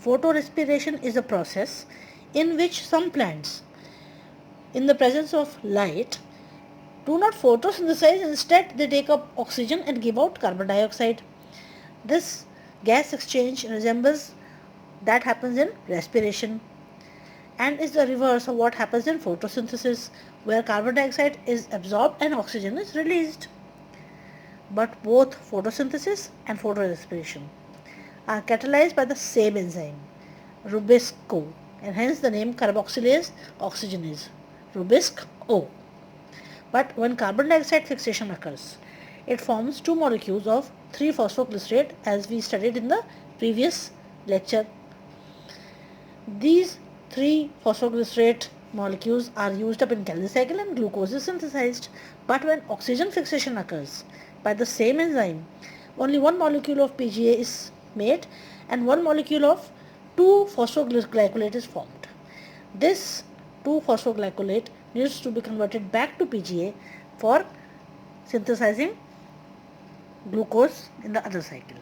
Photorespiration is a process in which some plants, in the presence of light, do not photosynthesize, instead they take up oxygen and give out carbon dioxide. This gas exchange resembles that happens in respiration and is the reverse of what happens in photosynthesis, where carbon dioxide is absorbed and oxygen is released. But both photosynthesis and photorespiration are catalyzed by the same enzyme, Rubisco, and hence the name carboxylase oxygenase, Rubisco. But when carbon dioxide fixation occurs, it forms two molecules of 3-phosphoglycerate as we studied in the previous lecture. These 3-phosphoglycerate molecules are used up in Calvin cycle and glucose is synthesized. But when oxygen fixation occurs by the same enzyme, only one molecule of PGA is made and one molecule of 2-phosphoglycolate is formed. This 2-phosphoglycolate needs to be converted back to PGA for synthesizing glucose in the other cycle.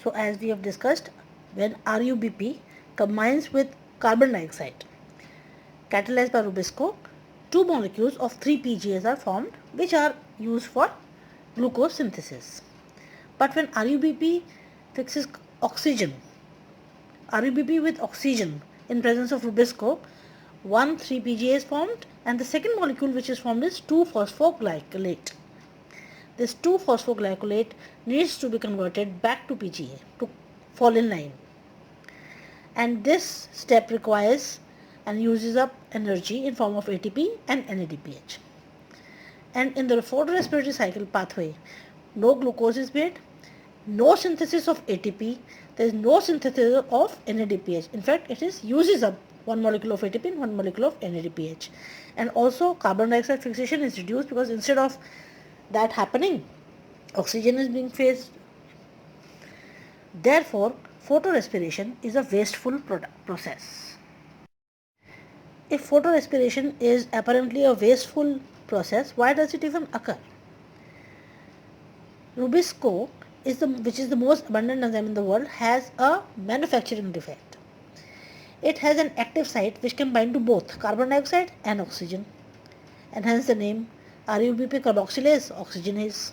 So as we have discussed, when RUBP combines with carbon dioxide catalyzed by Rubisco, two molecules of 3 PGAs are formed which are used for glucose synthesis. But when RUBP fixes oxygen, RUBP with oxygen in presence of Rubisco, one 3-PGA is formed and the second molecule which is formed is 2-phosphoglycolate. This 2-phosphoglycolate needs to be converted back to PGA to fall in line. And this step requires and uses up energy in form of ATP and NADPH. And in the photorespiratory cycle pathway, no glucose is made, no synthesis of ATP, there is no synthesis of NADPH. In fact, it uses up one molecule of ATP and one molecule of NADPH. And also carbon dioxide fixation is reduced because instead of that happening, oxygen is being phased. Therefore, photorespiration is a wasteful process. If photorespiration is apparently a wasteful process, why does it even occur? Rubisco, which is the most abundant enzyme in the world, has a manufacturing defect. It has an active site which can bind to both carbon dioxide and oxygen, and hence the name RUBP carboxylase oxygenase.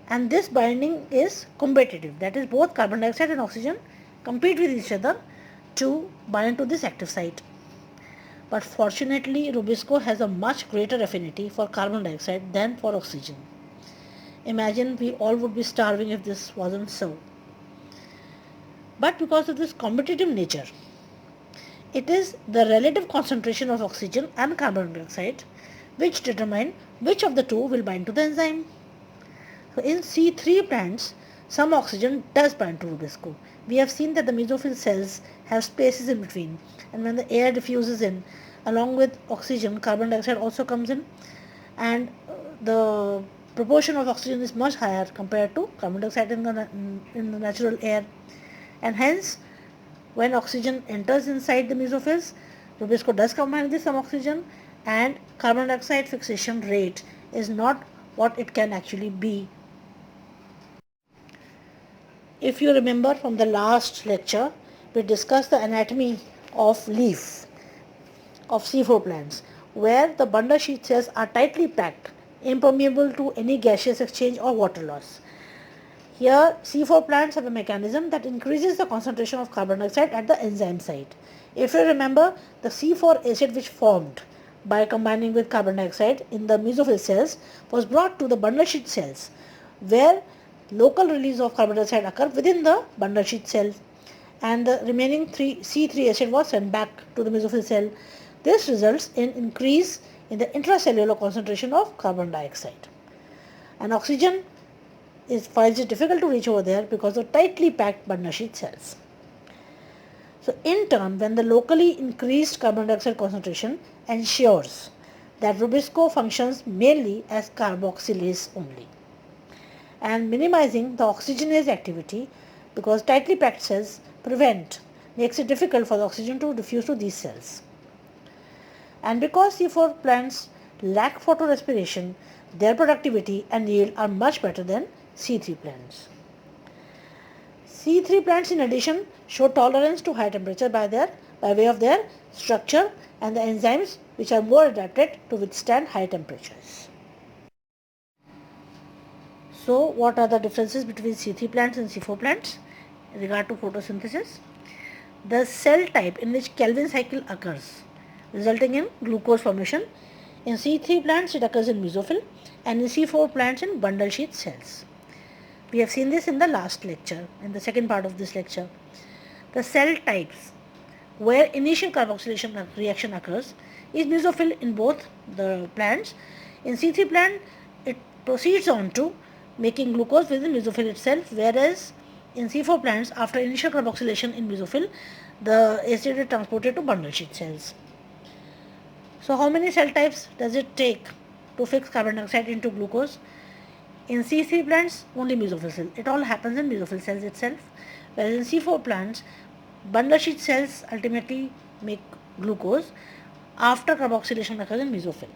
And this binding is competitive, that is both carbon dioxide and oxygen compete with each other to bind to this active site. But fortunately, Rubisco has a much greater affinity for carbon dioxide than for oxygen. Imagine we all would be starving if this wasn't so. But because of this competitive nature, it is the relative concentration of oxygen and carbon dioxide which determine which of the two will bind to the enzyme. So in C3 plants, some oxygen does bind to Rubisco. We have seen that the mesophyll cells have spaces in between, and when the air diffuses in, along with oxygen, carbon dioxide also comes in, and the proportion of oxygen is much higher compared to carbon dioxide in the natural air. And hence, when oxygen enters inside the mesophills, Rubisco does combine with some oxygen, and carbon dioxide fixation rate is not what it can actually be. If you remember from the last lecture, we discussed the anatomy of leaf of C4 plants, where the bundle sheath cells are tightly packed, impermeable to any gaseous exchange or water loss. Here, C4 plants have a mechanism that increases the concentration of carbon dioxide at the enzyme site. If you remember, the C4 acid which formed by combining with carbon dioxide in the mesophyll cells was brought to the bundle sheath cells, where local release of carbon dioxide occurred within the bundle sheath cell, and the remaining C3 acid was sent back to the mesophyll cell. This results in increase in the intracellular concentration of carbon dioxide. And oxygen finds it difficult to reach over there because of tightly packed bundle sheath cells. So in turn, when the locally increased carbon dioxide concentration ensures that Rubisco functions mainly as carboxylase only, and minimizing the oxygenase activity because tightly packed cells makes it difficult for the oxygen to diffuse to these cells. And because C4 plants lack photorespiration, their productivity and yield are much better than C3 plants. C3 plants in addition show tolerance to high temperature by way of their structure and the enzymes which are more adapted to withstand high temperatures. So what are the differences between C3 plants and C4 plants in regard to photosynthesis? The cell type in which Calvin cycle occurs, resulting in glucose formation. In C3 plants it occurs in mesophyll, and in C4 plants in bundle sheath cells. We have seen this in the last lecture, in the second part of this lecture. The cell types where initial carboxylation reaction occurs is mesophyll in both the plants. In C3 plant it proceeds on to making glucose within mesophyll itself, whereas in C4 plants, after initial carboxylation in mesophyll, the acid is transported to bundle sheath cells. So how many cell types does it take to fix carbon dioxide into glucose? In C3 plants, only mesophyll cell. It all happens in mesophyll cells itself, whereas in C4 plants, bundle sheath cells ultimately make glucose after carboxylation occurs in mesophyll.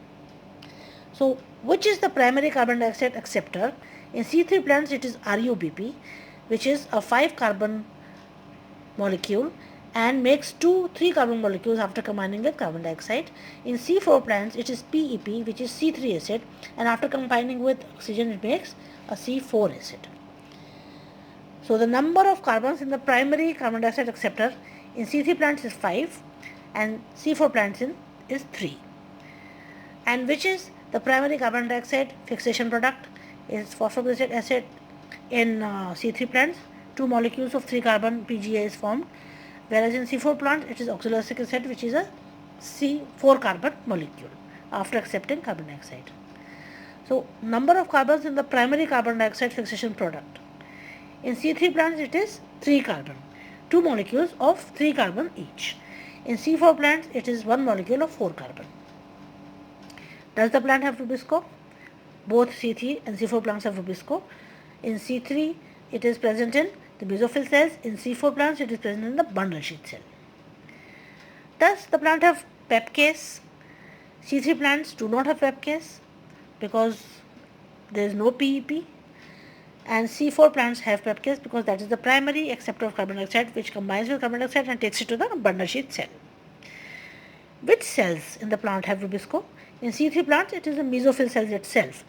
So which is the primary carbon dioxide acceptor? In C3 plants it is RuBP, which is a 5-carbon molecule and makes 2 3-carbon molecules after combining with carbon dioxide. In C4 plants it is PEP, which is C3 acid, and after combining with oxygen it makes a C4 acid. So the number of carbons in the primary carbon dioxide acceptor in C3 plants is 5 and C4 plants is 3. And which is the primary carbon dioxide fixation product? Is phosphoglyceric acid. In C3 plants, 2 molecules of 3-carbon PGA is formed, whereas in C4 plants it is oxaloacetic acid, which is a C4-carbon molecule after accepting carbon dioxide. So number of carbons in the primary carbon dioxide fixation product. In C3 plants it is 3-carbon, 2 molecules of 3-carbon each. In C4 plants it is 1 molecule of 4-carbon. Does the plant have Rubisco? Both C3 and C4 plants have Rubisco. In C3 it is present in the mesophyll cells. In C4 plants it is present in the bundle sheath cell. Does the plant have pepcase? C3 plants do not have pepcase because there is no PEP, and C4 plants have pepcase because that is the primary acceptor of carbon dioxide which combines with carbon dioxide and takes it to the bundle sheath cell. Which cells in the plant have Rubisco? In C3 plants it is the mesophyll cells itself.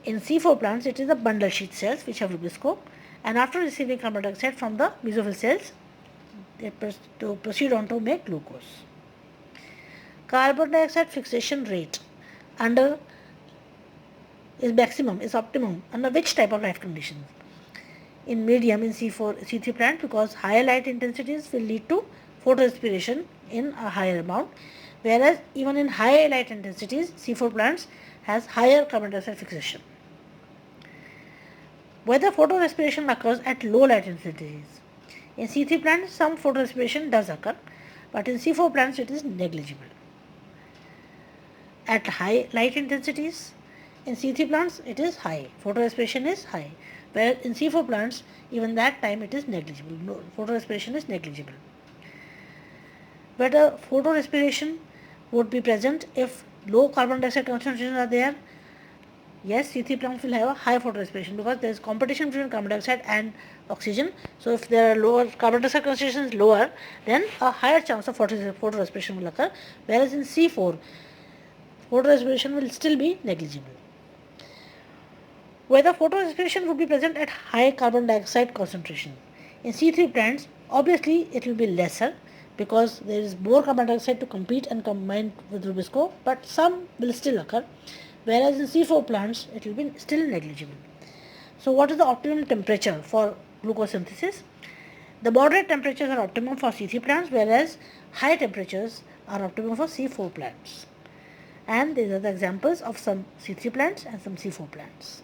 In C4 plants it is the bundle sheath cells which have Rubisco, and after receiving carbon dioxide from the mesophyll cells they proceed on to make glucose. Carbon dioxide fixation rate under is maximum, is optimum under which type of light conditions? In medium in C3 plant, because higher light intensities will lead to photorespiration in a higher amount, whereas even in high light intensities C4 plants has higher carbon dioxide fixation. Whether photorespiration occurs at low light intensities. In C3 plants some photorespiration does occur, but in C4 plants it is negligible. At high light intensities in C3 plants it is high, photorespiration is high, whereas in C4 plants even that time it is negligible, no, photorespiration is negligible. Whether photorespiration would be present if low carbon dioxide concentrations are there? Yes, C3 plants will have a high photorespiration because there is competition between carbon dioxide and oxygen. So if there are lower carbon dioxide concentrations lower, then a higher chance of photorespiration will occur, whereas in C4 photorespiration will still be negligible. Whether photorespiration would be present at high carbon dioxide concentration. In C3 plants, obviously it will be lesser because there is more carbon dioxide to compete and combine with Rubisco, but some will still occur, whereas in C4 plants it will be still negligible. So what is the optimum temperature for glucose synthesis? The moderate temperatures are optimum for C3 plants, whereas high temperatures are optimum for C4 plants. And these are the examples of some C3 plants and some C4 plants.